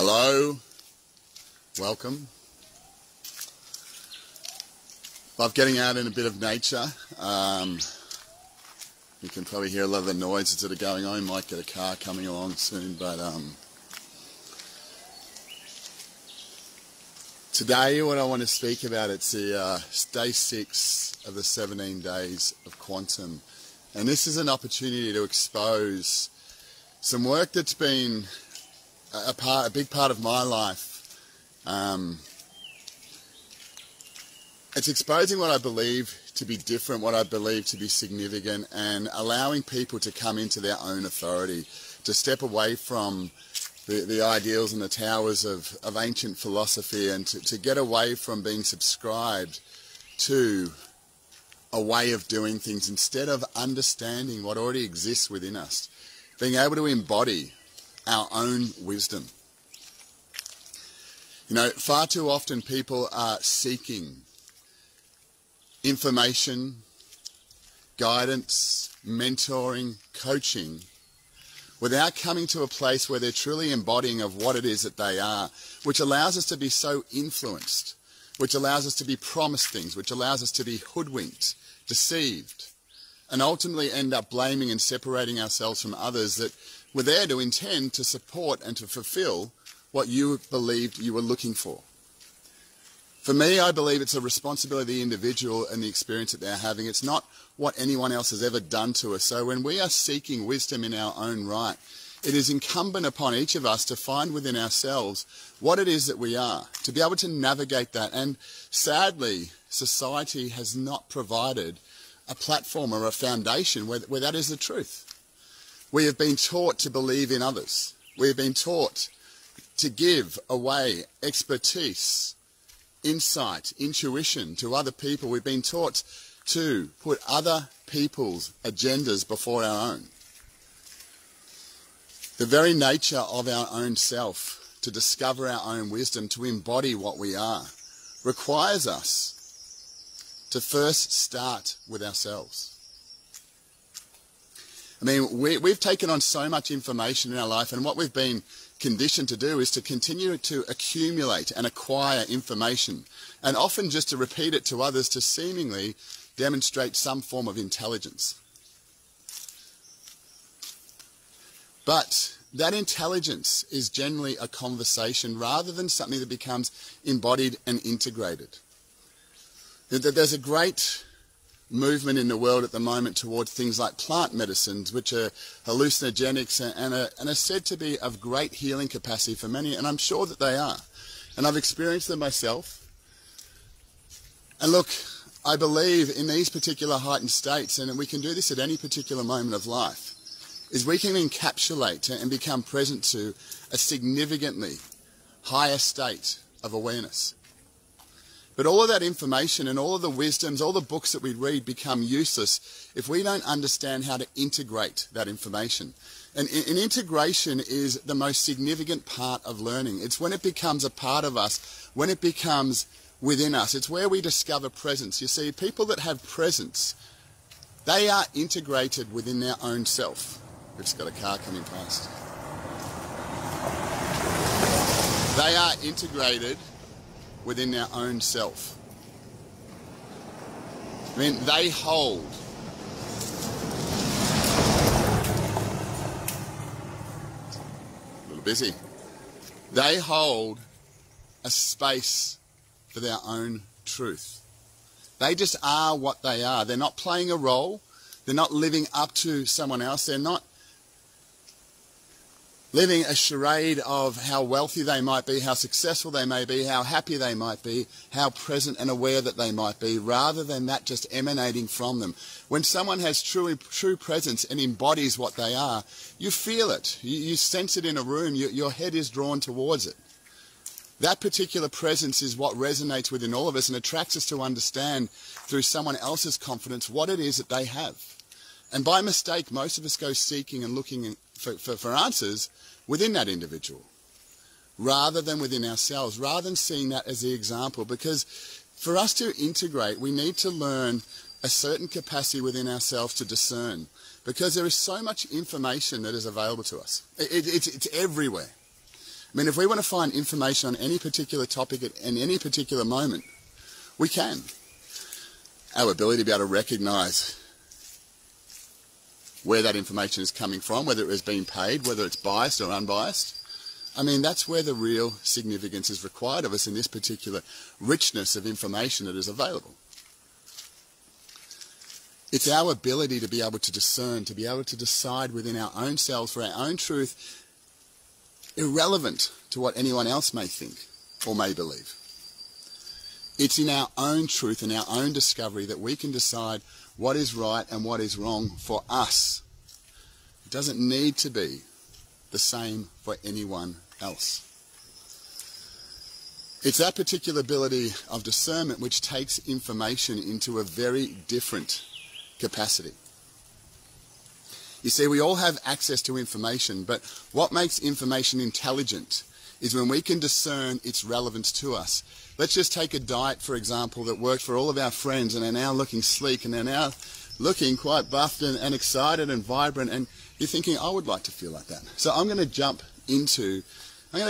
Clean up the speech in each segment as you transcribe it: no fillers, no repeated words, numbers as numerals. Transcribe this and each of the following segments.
Hello, welcome. Love getting out in a bit of nature. You can probably hear a lot of the noises that are going on. You might get a car coming along soon, but today what I want to speak about, it's the day 6 of the 17 days of quantum. And this is an opportunity to expose some work that's been a big part of my life. It's exposing what I believe to be different, what I believe to be significant, and allowing people to come into their own authority, to step away from the ideals and the towers of ancient philosophy, and to get away from being subscribed to a way of doing things, instead of understanding what already exists within us, being able to embody our own wisdom. You know, far too often people are seeking information, guidance, mentoring, coaching, without coming to a place where they're truly embodying of what it is that they are, which allows us to be so influenced, which allows us to be promised things, which allows us to be hoodwinked, deceived, and ultimately end up blaming and separating ourselves from others that were there to intend to support and to fulfill what you believed you were looking for. For me, I believe it's a responsibility of the individual and the experience that they're having. It's not what anyone else has ever done to us. So when we are seeking wisdom in our own right, it is incumbent upon each of us to find within ourselves what it is that we are, to be able to navigate that. And sadly, society has not provided a platform or a foundation where that is the truth. We have been taught to believe in others. We have been taught to give away expertise, insight, intuition to other people. We've been taught to put other people's agendas before our own. The very nature of our own self, to discover our own wisdom, to embody what we are, requires us to first start with ourselves. I mean, we've taken on so much information in our life, and what we've been conditioned to do is to continue to accumulate and acquire information, and often just to repeat it to others to seemingly demonstrate some form of intelligence. But that intelligence is generally a conversation rather than something that becomes embodied and integrated. There's a great movement in the world at the moment towards things like plant medicines, which are hallucinogenics and are said to be of great healing capacity for many, and I'm sure that they are. And I've experienced them myself. And look, I believe in these particular heightened states, and we can do this at any particular moment of life, is we can encapsulate and become present to a significantly higher state of awareness. But all of that information and all of the wisdoms, all the books that we read become useless if we don't understand how to integrate that information. And integration is the most significant part of learning. It's when it becomes a part of us, when it becomes within us. It's where we discover presence. You see, people that have presence, they are integrated within their own self. We've just got a car coming past. They are integrated within their own self. I mean, they hold a little busy. They hold a space for their own truth. They just are what they are. They're not playing a role. They're not living up to someone else. They're not living a charade of how wealthy they might be, how successful they may be, how happy they might be, how present and aware that they might be, rather than that just emanating from them. When someone has true presence and embodies what they are, you feel it. You sense it in a room. Your head is drawn towards it. That particular presence is what resonates within all of us and attracts us to understand through someone else's confidence what it is that they have. And by mistake, most of us go seeking and looking for answers within that individual, rather than within ourselves, rather than seeing that as the example. Because for us to integrate, we need to learn a certain capacity within ourselves to discern, because there is so much information that is available to us. It's everywhere. I mean, if we want to find information on any particular topic at any particular moment, we can. Our ability to be able to recognise where that information is coming from, whether it was being paid, whether it's biased or unbiased. I mean, that's where the real significance is required of us in this particular richness of information that is available. It's our ability to be able to discern, to be able to decide within our own selves for our own truth, irrelevant to what anyone else may think or may believe. It's in our own truth and our own discovery that we can decide what is right and what is wrong for us. It doesn't need to be the same for anyone else. It's that particular ability of discernment which takes information into a very different capacity. You see, we all have access to information, but what makes information intelligent is when we can discern its relevance to us. Let's just take a diet, for example, that worked for all of our friends and are now looking sleek and they're now looking quite buffed and excited and vibrant, and you're thinking, I would like to feel like that. So I'm going to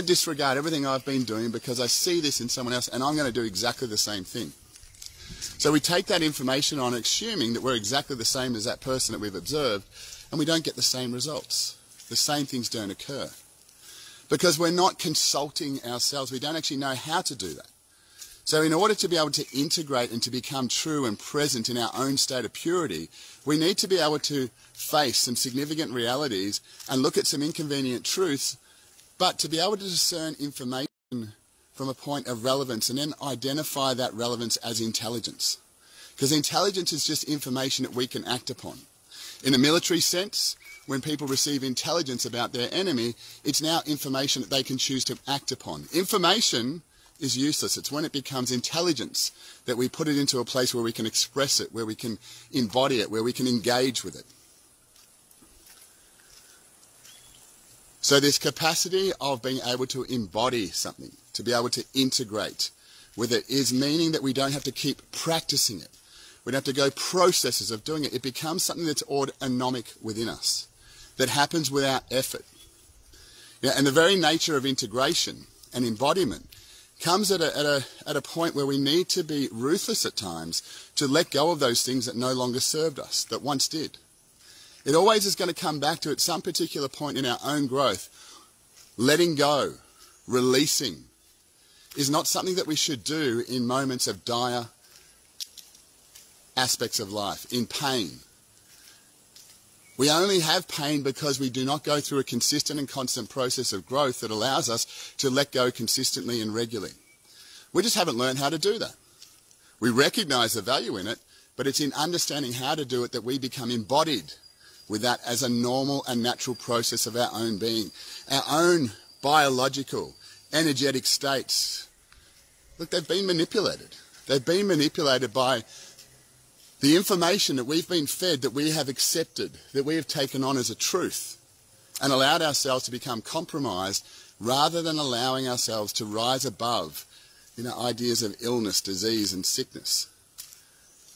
disregard everything I've been doing because I see this in someone else and I'm going to do exactly the same thing. So we take that information on assuming that we're exactly the same as that person that we've observed, and we don't get the same results. The same things don't occur. Because we're not consulting ourselves. We don't actually know how to do that. So in order to be able to integrate and to become true and present in our own state of purity, we need to be able to face some significant realities and look at some inconvenient truths, but to be able to discern information from a point of relevance and then identify that relevance as intelligence. Because intelligence is just information that we can act upon. In a military sense, when people receive intelligence about their enemy, it's now information that they can choose to act upon. Information is useless. It's when it becomes intelligence that we put it into a place where we can express it, where we can embody it, where we can engage with it. So this capacity of being able to embody something, to be able to integrate with it, is meaning that we don't have to keep practicing it. We don't have to go processes of doing it. It becomes something that's autonomic within us, that happens without effort. Yeah, and the very nature of integration and embodiment comes at a point where we need to be ruthless at times to let go of those things that no longer served us, that once did. It always is going to come back to, at some particular point in our own growth, letting go, releasing, is not something that we should do in moments of dire aspects of life, in pain. We only have pain because we do not go through a consistent and constant process of growth that allows us to let go consistently and regularly. We just haven't learned how to do that. We recognize the value in it, but it's in understanding how to do it that we become embodied with that as a normal and natural process of our own being. Our own biological, energetic states, look, they've been manipulated. They've been manipulated by the information that we've been fed, that we have accepted, that we have taken on as a truth, and allowed ourselves to become compromised rather than allowing ourselves to rise above, ideas of illness, disease, and sickness.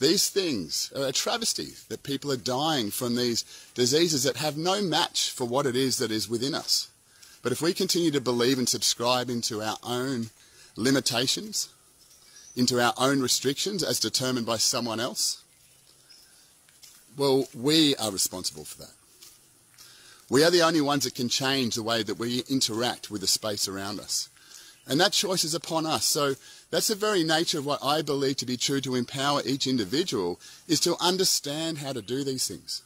These things are a travesty, that people are dying from these diseases that have no match for what it is that is within us. But if we continue to believe and subscribe into our own limitations, into our own restrictions as determined by someone else, well, we are responsible for that. We are the only ones that can change the way that we interact with the space around us. And that choice is upon us. So that's the very nature of what I believe to be true to empower each individual, is to understand how to do these things.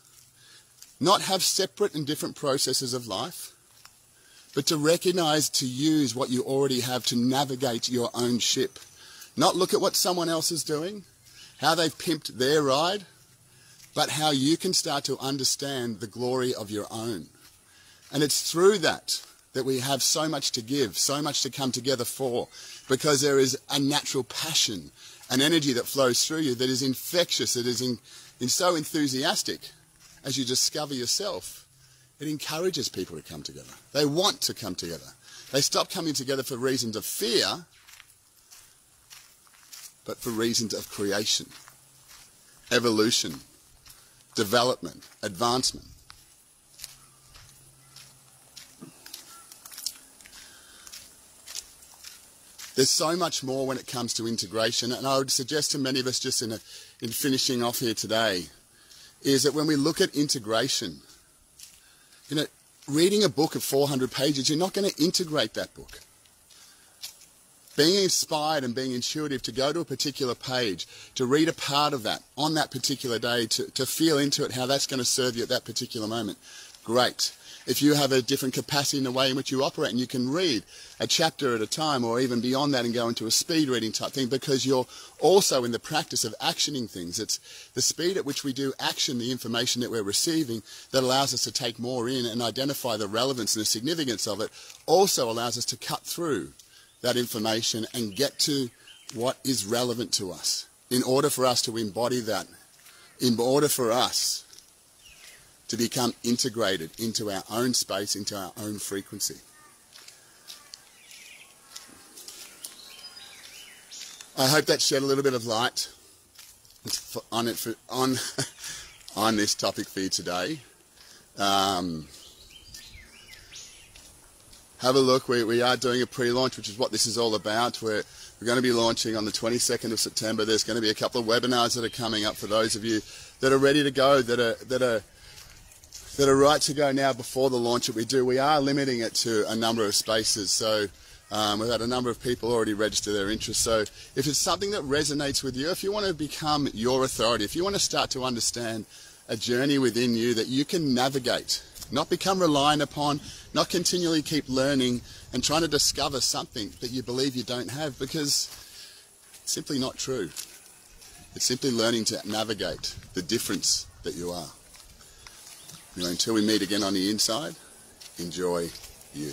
Not have separate and different processes of life, but to recognize, to use what you already have to navigate your own ship. Not look at what someone else is doing, how they've pimped their ride, but how you can start to understand the glory of your own. And it's through that we have so much to give, so much to come together for, because there is a natural passion, an energy that flows through you that is infectious, that is so enthusiastic. As you discover yourself, it encourages people to come together. They want to come together. They stop coming together for reasons of fear, but for reasons of creation, evolution, development, advancement. There's so much more when it comes to integration, and I would suggest to many of us just in finishing off here today, is that when we look at integration, you know, reading a book of 400 pages, you're not going to integrate that book. Being inspired and being intuitive to go to a particular page, to read a part of that on that particular day, to feel into it, how that's going to serve you at that particular moment, great. If you have a different capacity in the way in which you operate and you can read a chapter at a time or even beyond that and go into a speed reading type thing because you're also in the practice of actioning things. It's the speed at which we do action the information that we're receiving that allows us to take more in and identify the relevance and the significance of it, also allows us to cut through that information and get to what is relevant to us in order for us to embody that, in order for us to become integrated into our own space, into our own frequency. I hope that shed a little bit of light on this topic for you today. Have a look. We are doing a pre-launch, which is what this is all about. We're going to be launching on the 22nd of September. There's going to be a couple of webinars that are coming up for those of you that are ready to go, that are right to go now before the launch that we do. We are limiting it to a number of spaces, so we've had a number of people already register their interest. So if it's something that resonates with you, if you want to become your authority, if you want to start to understand a journey within you that you can navigate, not become reliant upon, not continually keep learning and trying to discover something that you believe you don't have, because it's simply not true. It's simply learning to navigate the difference that you are. You know, until we meet again on the inside, enjoy you.